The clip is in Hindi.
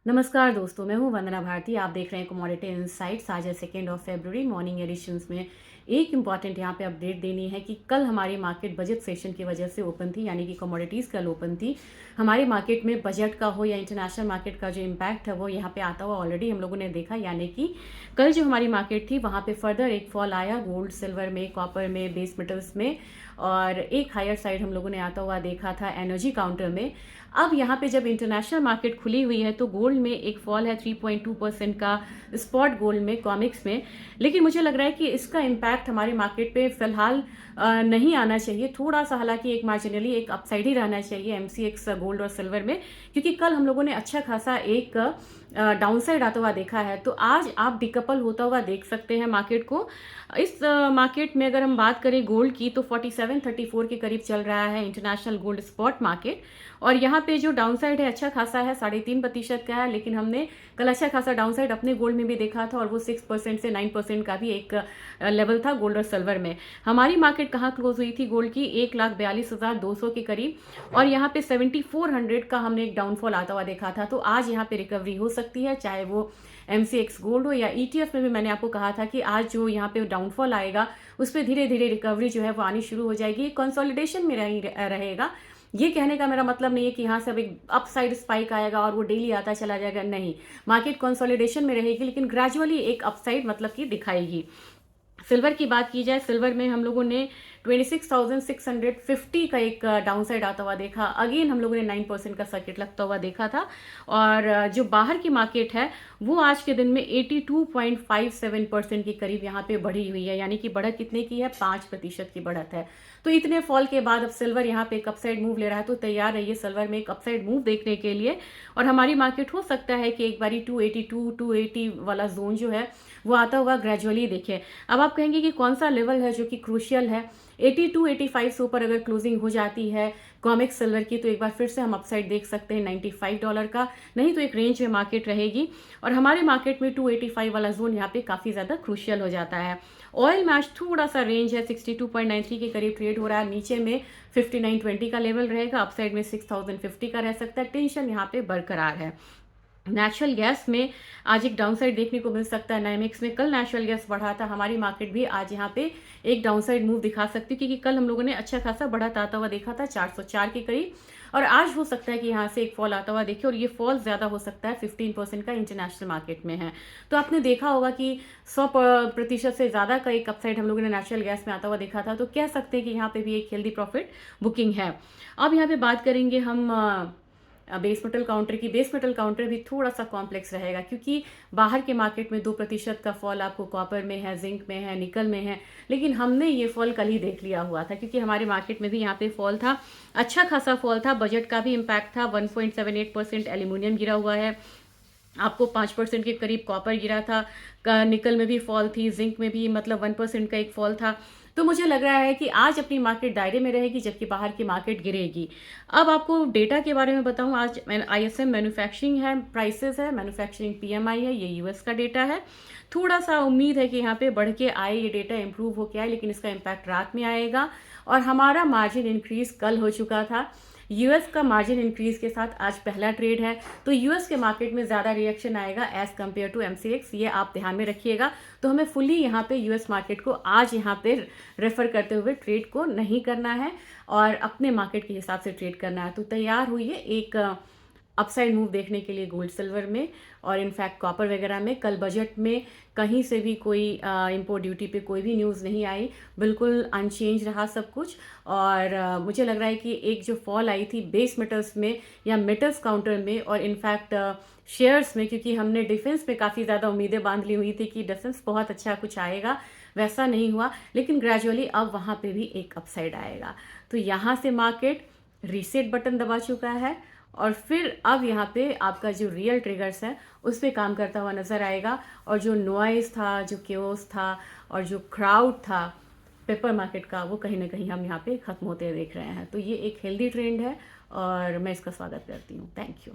नमस्कार दोस्तों, मैं हूं वंदना भारती। आप देख रहे हैं कमोडिटी इनसाइट्स। आज है 2 फरवरी मॉर्निंग एडिशंस में एक इम्पॉर्टेंट यहाँ पे अपडेट देनी है कि कल हमारी मार्केट बजट सेशन की वजह से ओपन थी, यानी कि कमोडिटीज़ कल ओपन थी। हमारी मार्केट में बजट का हो या इंटरनेशनल मार्केट का जो इम्पैक्ट है वो यहाँ पे आता हुआ ऑलरेडी हम लोगों ने देखा, यानी कि कल जो हमारी मार्केट थी वहाँ पे फर्दर एक फॉल आया गोल्ड, सिल्वर में, कॉपर में, बेस मेटल्स में, और एक हायर साइड हम लोगों ने आता हुआ देखा था एनर्जी काउंटर में। अब यहाँ पे जब इंटरनेशनल मार्केट खुली हुई है तो गोल्ड में एक फॉल है 3.2% का, स्पॉट गोल्ड में, कॉमिक्स में। लेकिन मुझे लग रहा है कि इसका इम्पैक्ट हमारे मार्केट पे फिलहाल नहीं आना चाहिए। थोड़ा सा हालांकि एक मार्जिनली एक अपसाइड ही रहना चाहिए एमसीएक्स गोल्ड और सिल्वर में, क्योंकि कल हम लोगों ने अच्छा खासा एक डाउनसाइड आता हुआ देखा है। तो आज आप डिकपल होता हुआ देख सकते हैं मार्केट को। इस मार्केट में अगर हम बात करें गोल्ड की तो 4734 के करीब चल रहा है इंटरनेशनल गोल्ड स्पॉट मार्केट, और यहाँ पे जो डाउनसाइड है अच्छा खासा है, 3.5% का है। लेकिन हमने कल अच्छा खासा डाउनसाइड अपने गोल्ड में भी देखा था, और वो 6% से 9% का भी एक लेवल था गोल्ड और सिल्वर में। हमारी मार्केट कहाँ क्लोज हुई थी गोल्ड की? 1,42,200 के करीब, और यहाँ पे 7400 का हमने एक डाउनफॉल आता हुआ देखा था। तो आज यहाँ पे रिकवरी हो सकती है, चाहे वो एमसीएक्स गोल्ड हो या ईटीएफ में भी मैंने आपको कहा था कि आज जो यहाँ पे डाउनफॉल आएगा उस पर धीरे धीरे रिकवरी जो है वो आनी शुरू हो जाएगी। कंसोलिडेशन में रहेगा। ये कहने का मेरा मतलब नहीं है कि यहाँ से अब एक अपसाइड स्पाइक आएगा और वो डेली आता चला जाएगा, नहीं। मार्केट कंसोलिडेशन में रहेगी, लेकिन ग्रेजुअली एक अपसाइड मतलब कि दिखाएगी। सिल्वर की बात की जाए, सिल्वर में हम लोगों ने 26,650 का एक डाउनसाइड आता हुआ देखा। अगेन हम लोगों ने 9% का सर्किट लगता हुआ देखा था। और जो बाहर की मार्केट है वो आज के दिन में 82.57% के करीब यहाँ पे बढ़ी हुई है, यानी कि बढ़त कितने की है? 5% की बढ़त है। तो इतने फॉल के बाद अब सिल्वर यहाँ पे एक अपसाइड मूव ले रहा है, तो तैयार रहिए सिल्वर में एक अपसाइड मूव देखने के लिए। और हमारी मार्केट हो सकता है कि एक बारी 282 280 वाला जोन जो है वो आता हुआ ग्रेजुअली देखे। अब आप कहेंगे कि कौन सा लेवल है जो कि क्रूशियल है? 82 85 से ऊपर अगर क्लोजिंग हो जाती है कॉमिक्स सिल्वर की तो एक बार फिर से हम अपसाइड देख सकते हैं $95 का, नहीं तो एक रेंज में मार्केट रहेगी। और हमारे मार्केट में 285 वाला जोन यहाँ पे काफ़ी ज़्यादा क्रूशियल हो जाता है। ऑयल मैच थोड़ा सा रेंज है, 62.93 के करीब ट्रेड हो रहा है। नीचे में 5920 का लेवल रहेगा, अपसाइड में 6050 का रह सकता है। टेंशन यहाँ पे बरकरार है। नेचुरल गैस में आज एक डाउनसाइड देखने को मिल सकता है। नाइमेक्स में कल नेचुरल गैस बढ़ा था, हमारी मार्केट भी आज यहाँ पे एक डाउनसाइड मूव दिखा सकती है, क्योंकि कल हम लोगों ने अच्छा खासा बढ़त आता हुआ देखा था 404 के करीब, और आज हो सकता है कि यहाँ से एक फॉल आता हुआ देखिए। और ये फॉल ज़्यादा हो सकता है, 15% का इंटरनेशनल मार्केट में है। तो आपने देखा होगा कि 100% से ज़्यादा का एक अपसाइड हम लोगों ने नेचुरल गैस में आता हुआ देखा था। तो कह सकते हैं कि यहाँ पे भी एक हेल्दी प्रॉफिट बुकिंग है। अब यहाँ पे बात करेंगे हम बेस मेटल काउंटर की। बेस मेटल काउंटर भी थोड़ा सा कॉम्प्लेक्स रहेगा, क्योंकि बाहर के मार्केट में 2% का फॉल आपको कॉपर में है, जिंक में है, निकल में है। लेकिन हमने ये फॉल कल ही देख लिया हुआ था, क्योंकि हमारे मार्केट में भी यहाँ पे फॉल था, अच्छा खासा फॉल था। बजट का भी इम्पैक्ट था, 1.78% एल्यूमिनियम गिरा हुआ है, आपको 5% के करीब कॉपर गिरा था, निकल में भी फॉल थी, जिंक में भी मतलब 1% का एक फॉल था। तो मुझे लग रहा है कि आज अपनी मार्केट दायरे में रहेगी, जबकि बाहर की मार्केट गिरेगी। अब आपको डेटा के बारे में बताऊं, आज आईएसएम मैन्युफैक्चरिंग है, प्राइसेस है, मैन्युफैक्चरिंग पीएमआई है, ये यूएस का डेटा है। थोड़ा सा उम्मीद है कि यहाँ पे बढ़ के आए, ये डेटा इंप्रूव होके आए, लेकिन इसका इम्पैक्ट रात में आएगा। और हमारा मार्जिन इंक्रीज कल हो चुका था। यूएस का मार्जिन इंक्रीज के साथ आज पहला ट्रेड है, तो यूएस के मार्केट में ज़्यादा रिएक्शन आएगा एज कम्पेयर टू एमसीएक्स, ये आप ध्यान में रखिएगा। तो हमें फुली यहाँ पे यूएस मार्केट को आज यहाँ पे रेफर करते हुए ट्रेड को नहीं करना है, और अपने मार्केट के हिसाब से ट्रेड करना है। तो तैयार हुई है एक अपसाइड मूव देखने के लिए गोल्ड सिल्वर में, और इनफैक्ट कॉपर वगैरह में। कल बजट में कहीं से भी कोई इंपोर्ट ड्यूटी पे कोई भी न्यूज़ नहीं आई, बिल्कुल अनचेंज रहा सब कुछ। और मुझे लग रहा है कि एक जो फॉल आई थी बेस मेटल्स में या मेटल्स काउंटर में, और इनफैक्ट शेयर्स में, क्योंकि हमने डिफेंस पे काफ़ी ज़्यादा उम्मीदें बांध ली हुई थी कि डिफेंस बहुत अच्छा कुछ आएगा, वैसा नहीं हुआ। लेकिन ग्रेजुअली अब वहाँ पे भी एक अपसाइड आएगा। तो यहाँ से मार्केट रीसेट बटन दबा चुका है, और फिर अब यहाँ पे आपका जो रियल ट्रिगर्स है उस पर काम करता हुआ नजर आएगा। और जो नॉइज था, जो केओस था, और जो क्राउड था पेपर मार्केट का, वो कहीं ना कहीं हम यहाँ पे खत्म होते देख रहे हैं। तो ये एक हेल्दी ट्रेंड है और मैं इसका स्वागत करती हूँ। Thank you.